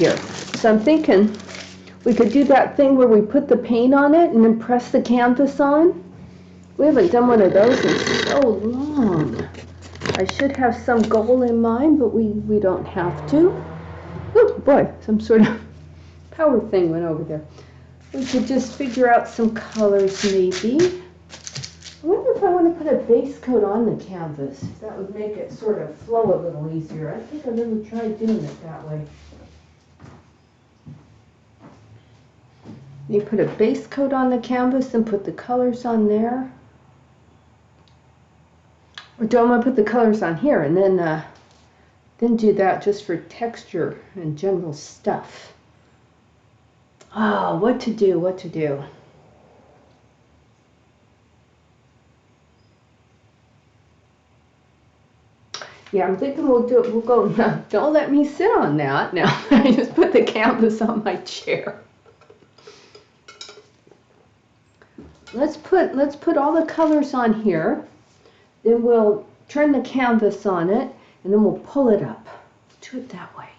here. So I'm thinking we could do that thing where we put the paint on it and then press the canvas on. We haven't done one of those in so long. I should have some goal in mind, but we don't have to. Oh boy, some sort of power thing went over there. We could just figure out some colors maybe. I wonder if I want to put a base coat on the canvas. That would make it sort of flow a little easier. I think I've never tried doing it that way. You put a base coat on the canvas and put the colors on there. Or do I want to put the colors on here and then do that just for texture and general stuff? Oh, what to do, what to do. Yeah, I'm thinking we'll do it. We'll go. No, don't let me sit on that. Now I just put the canvas on my chair. Let's put all the colors on here. Then we'll turn the canvas on it, and then we'll pull it up. Do it that way.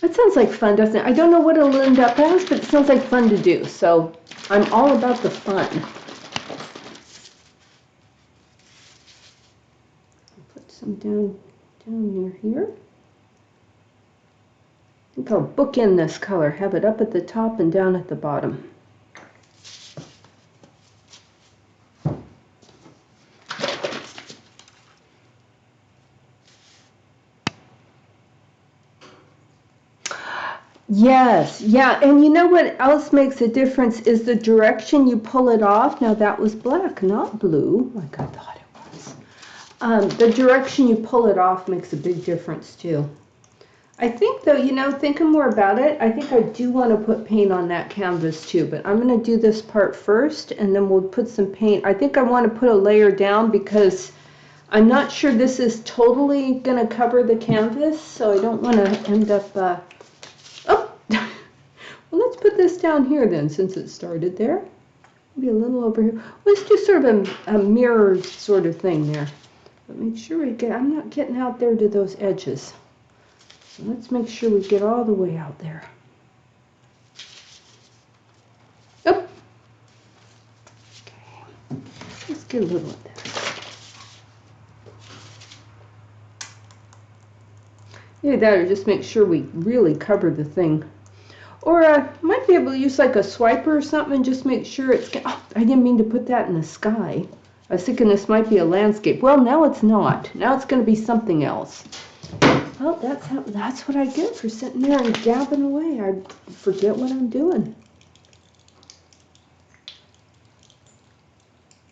That sounds like fun, doesn't it? I don't know what it'll end up as, but it sounds like fun to do. So I'm all about the fun. Some down near here. I think I'll bookend this color, have it up at the top and down at the bottom. Yes, yeah, and you know what else makes a difference is the direction you pull it off. Now that was black, not blue, like I thought it was. The direction you pull it off makes a big difference too. I think though, you know, thinking more about it, I think I do want to put paint on that canvas too, but I'm going to do this part first and then we'll put some paint. I think I want to put a layer down because I'm not sure this is totally going to cover the canvas, so I don't want to end up, oh, well, let's put this down here then since it started there. Maybe a little over here. Let's do sort of a mirror sort of thing there. But make sure we get, I'm not getting out there to those edges. So let's make sure we get all the way out there. Oh. Okay. Let's get a little of this. Either that or just make sure we really cover the thing. Or might be able to use like a swiper or something and just make sure it's... Oh, I didn't mean to put that in the sky. I was thinking this might be a landscape. Well, now it's not. Now it's going to be something else. Well, that's what I get for sitting there and gabbing away. I forget what I'm doing.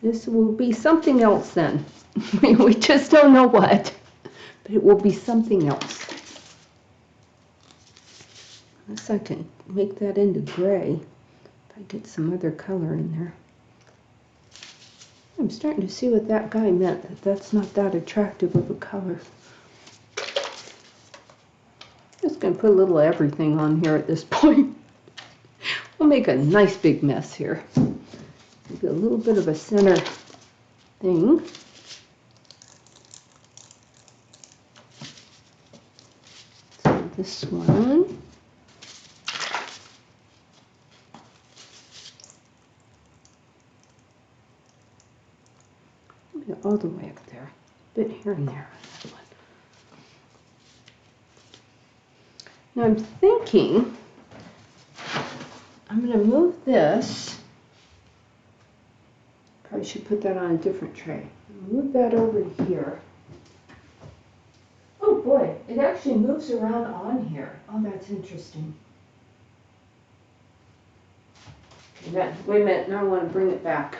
This will be something else then. We just don't know what. But it will be something else. Unless I can make that into gray. If I get some other color in there. I'm starting to see what that guy meant. That's not that attractive of a color. Just going to put a little everything on here at this point. We'll make a nice big mess here. Maybe a little bit of a center thing. So this one. Maybe all the way up there. A bit here and there on that one. Now I'm thinking I'm going to move this. Probably should put that on a different tray. Move that over here. Oh boy, it actually moves around on here. Oh, that's interesting. Okay, wait a minute, now I want to bring it back.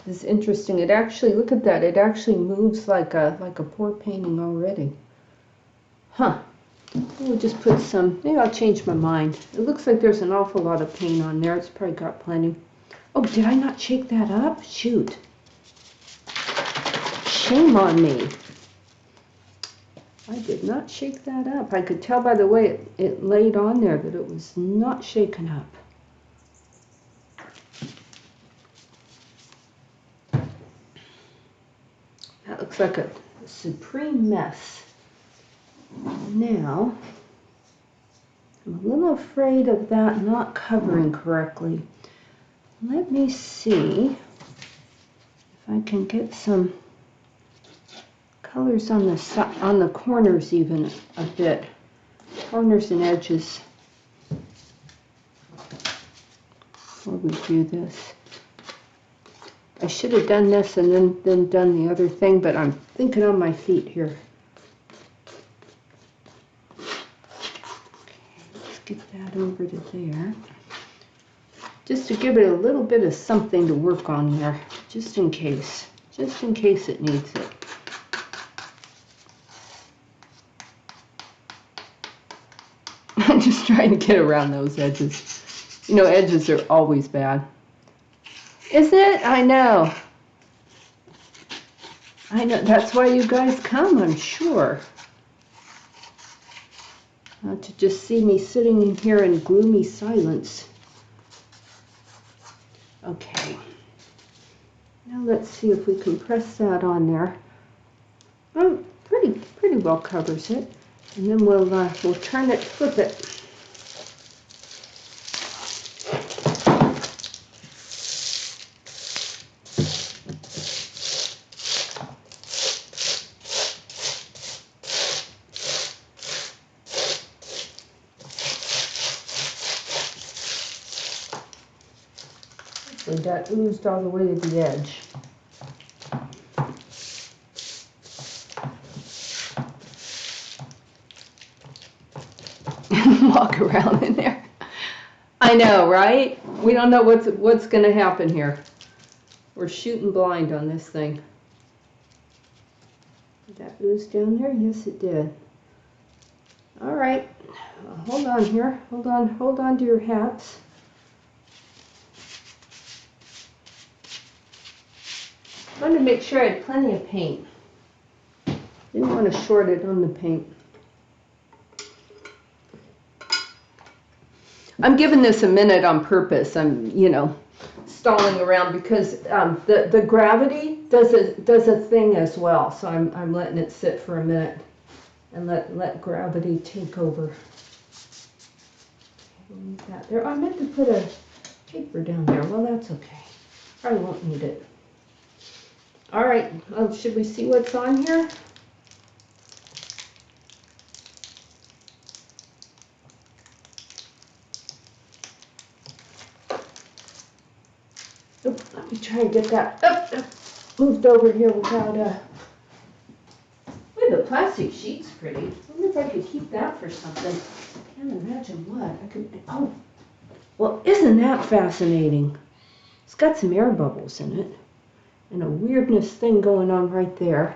This is interesting. It actually, look at that, it actually moves like a pour painting already. Huh. We'll just put some, maybe I'll change my mind. It looks like there's an awful lot of paint on there. It's probably got plenty. Oh, did I not shake that up? Shoot. Shame on me. I did not shake that up. I could tell by the way it laid on there that it was not shaken up. That looks like a supreme mess. Now, I'm a little afraid of that not covering correctly. Let me see if I can get some colors on the corners even a bit. Corners and edges before we do this. I should have done this and then done the other thing, but I'm thinking on my feet here. Get that over to there. Just to give it a little bit of something to work on there, just in case it needs it. I'm just trying to get around those edges. You know, edges are always bad. Isn't it? I know. That's why you guys come, I'm sure. Not to just see me sitting in here in gloomy silence. Okay. Now let's see if we can press that on there. Pretty well covers it. And then we'll turn it, flip it. That oozed all the way to the edge. Walk around in there. I know, right? We don't know what's going to happen here. We're shooting blind on this thing. Did that ooze down there? Yes, it did. All right. Hold on here. Hold on to your hats. I wanted to make sure I had plenty of paint. Didn't want to short it on the paint. I'm giving this a minute on purpose. I'm, stalling around because the gravity does a thing as well. So I'm letting it sit for a minute and let gravity take over. Leave that there. I meant to put a paper down there. Well, that's okay. Probably won't need it. All right, should we see what's on here? Oop, let me try and get that moved over here without Ooh, the plastic sheet's pretty. I wonder if I could keep that for something. I can't imagine what. Oh, well, isn't that fascinating? It's got some air bubbles in it. And a weirdness thing going on right there.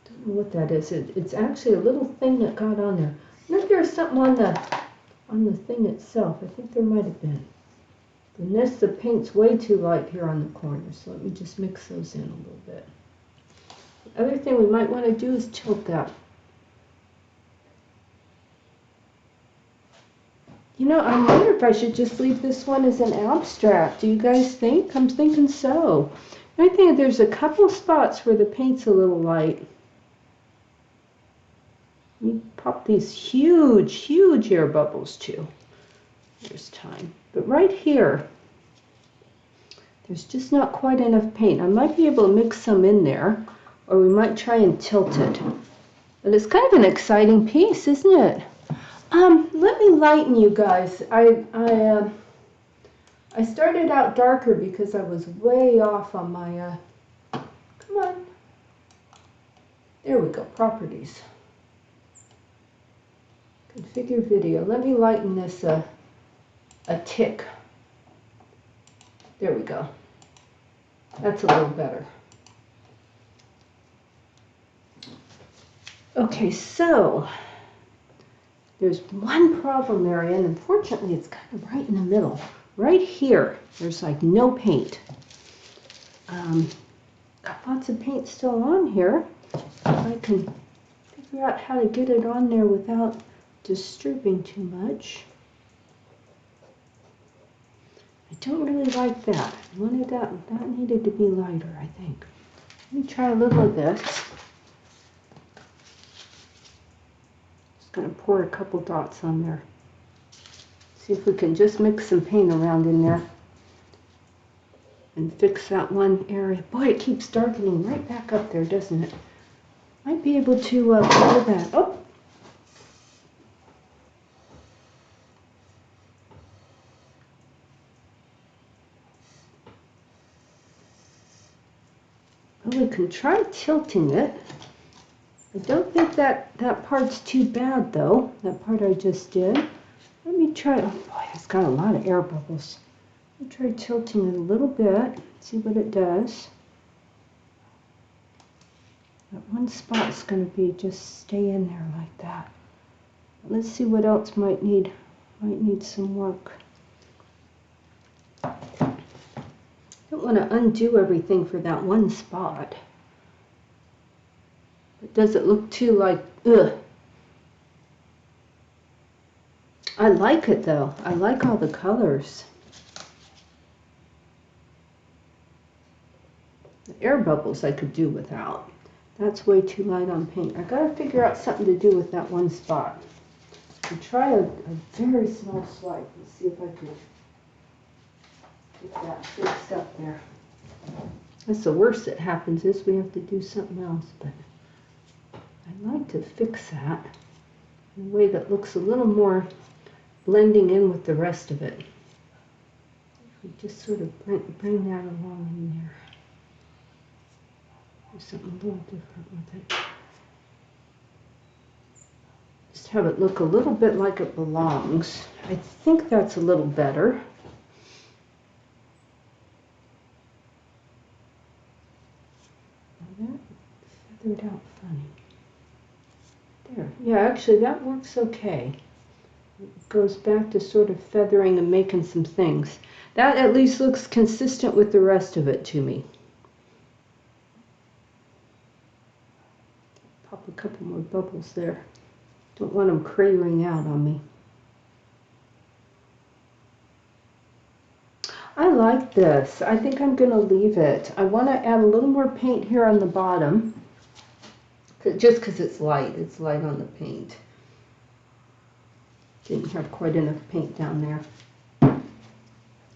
Don't know what that is. It's actually a little thing that got on there. I wonder if there's something on the thing itself. I think there might have been. And the paint's way too light here on the corners, so let me just mix those in a little bit. The other thing we might want to do is tilt that. I wonder if I should just leave this one as an abstract. Do you guys think? I'm thinking so. I think there's a couple spots where the paint's a little light. You pop these huge air bubbles too. There's time. But right here, there's just not quite enough paint. I might be able to mix some in there, or we might try and tilt it. But it's kind of an exciting piece, isn't it? Let me lighten you guys. I started out darker because I was way off on my, come on. There we go, properties. Configure video. Let me lighten this a tick. There we go. That's a little better. Okay, so there's one problem area, and unfortunately it's kind of right in the middle. Right here, there's like no paint. Got lots of paint still on here. If I can figure out how to get it on there without disturbing too much. I don't really like that. I wanted that needed to be lighter, I think. Let me try a little of this. Just going to pour a couple dots on there. See if we can just mix some paint around in there and fix that one area. Boy, it keeps darkening right back up there, doesn't it? Might be able to blow that. Oh! Well, we can try tilting it. I don't think that part's too bad, though. That part I just did. Let me try. Oh, boy, it's got a lot of air bubbles. Let me try tilting it a little bit. See what it does. That one spot's going to be just stay in there like that. Let's see what else might need some work. Don't want to undo everything for that one spot. But does it look too like, ugh? I like it though. I like all the colors. The air bubbles I could do without. That's way too light on paint. I gotta figure out something to do with that one spot. I'll try a very small swipe and see if I can get that fixed up there. That's the worst that happens is we have to do something else, but I'd like to fix that in a way that looks a little more blending in with the rest of it. We just sort of bring that along in there. Do something a little different with it. Just have it look a little bit like it belongs. I think that's a little better. That feathered out funny. There. Yeah, actually that works okay. It goes back to sort of feathering and making some things. That at least looks consistent with the rest of it to me. Pop a couple more bubbles there. Don't want them cratering out on me. I like this. I think I'm going to leave it. I want to add a little more paint here on the bottom. Just because it's light. It's light on the paint. Didn't have quite enough paint down there.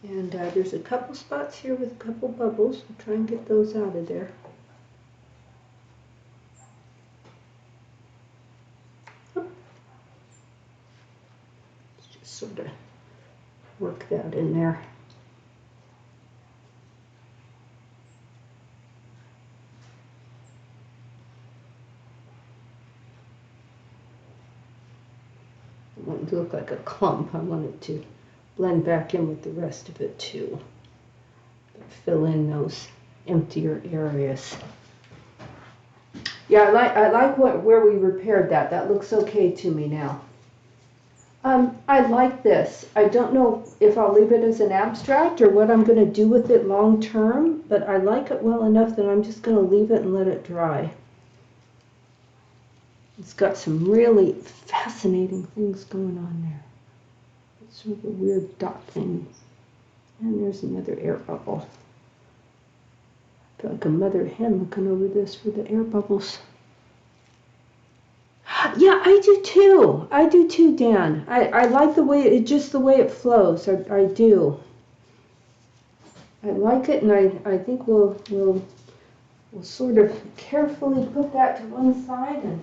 And there's a couple spots here with a couple bubbles. We'll try and get those out of there. Just sort of work that in there. I want it to look like a clump. I want it to blend back in with the rest of it too. Fill in those emptier areas. Yeah, I like where we repaired that. That looks okay to me now. I like this. I don't know if I'll leave it as an abstract or what I'm going to do with it long term, but I like it well enough that I'm just going to leave it and let it dry. It's got some really fascinating things going on there. It's sort of a weird dot thing. And there's another air bubble. I feel like a mother hen looking over this for the air bubbles. Yeah, I do too. I do too, Dan. I like the way just the way it flows. I do. I like it, and I think we'll sort of carefully put that to one side and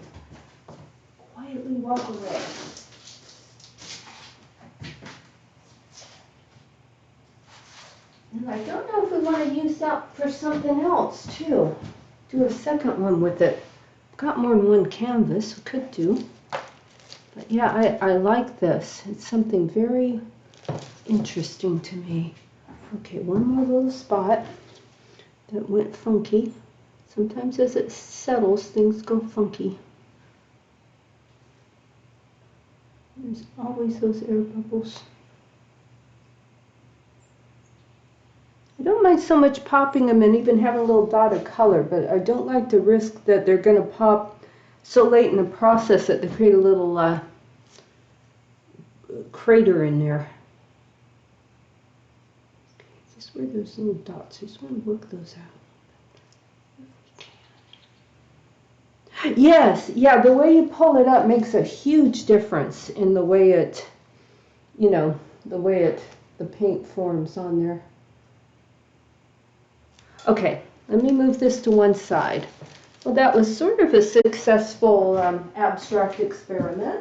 quietly walk away. And I don't know if we want to use that for something else too. Do a second one with it. Got more than one canvas, we could do. But yeah, I like this. It's something very interesting to me. Okay, one more little spot that went funky. Sometimes as it settles, things go funky. There's always those air bubbles. I don't mind so much popping them and even having a little dot of color, but I don't like to risk that they're going to pop so late in the process that they create a little crater in there. Okay, just where those little dots, I just want to work those out. Yes, yeah, the way you pull it up makes a huge difference in the way it, you know, the paint forms on there. Okay, let me move this to one side. Well, that was sort of a successful abstract experiment.